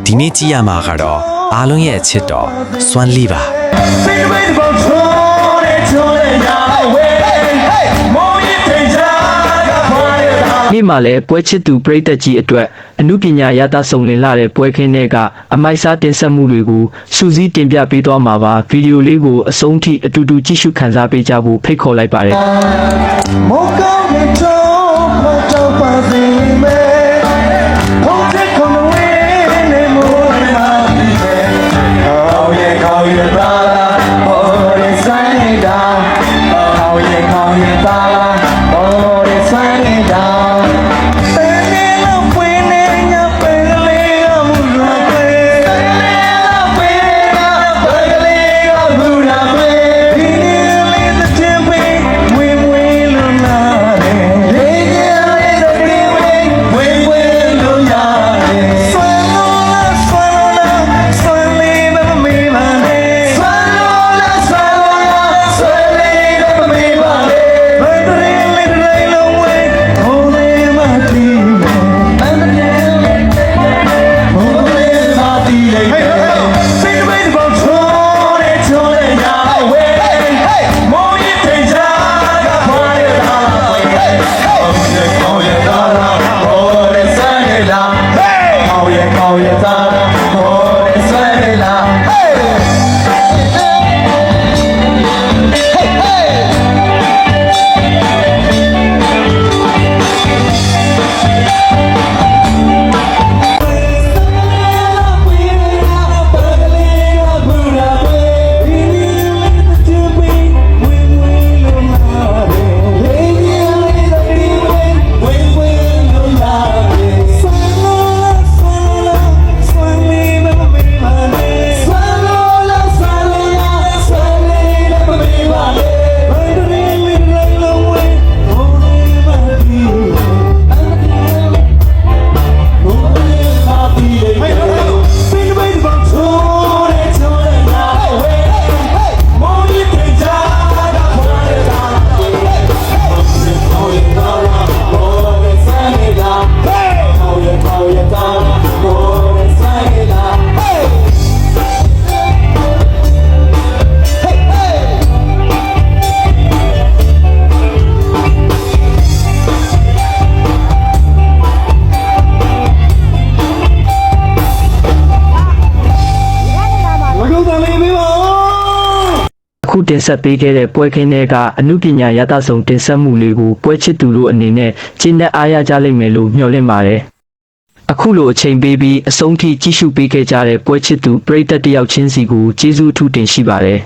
ဒီနေ့ကြည့်ရမှာကတော့အားလုံးရဲ့အချစ်တော်စွမ်းလေးပါနေ့မှာလည်းပွဲချစ်သူပရိသတ်ကြီးအတွက်အမှုပညာရတဆုံလင်လာတဲ့ပွဲခင်းတွေကအမိုက်စားတင်ဆက်မှုတွေကိုစူးစီးတင်ပြပေးသွားမှာပါဗီဒီယိုလေးကိုအဆုံးထိအတူတူကြည့်ရှုခန်းစားပေးကြဖို့ဖိတ်ခေါ်လိုက်ပါတယ်အခုတင်ဆက်ပေးခဲ့တဲ့ပွဲခင်းတွေကအမှုပညာရတဆုံတင်ဆက်မှုလေးကိုပွဲချစ်သူတို့အနေနဲ့ကျင့်တဲ့အားရကြလိမ့်မယ်လို့မျှော်လင့်ပါတယ်အခုလိုအချိန်ပေးပြီးအဆုံးထိကြည့်ရှုပေးခဲ့ကြတဲ့ပွဲချစ်သူပရိသတ်တယောက်ချင်းစီကိုကျေးဇူးအထူးတင်ရှိပါတယ်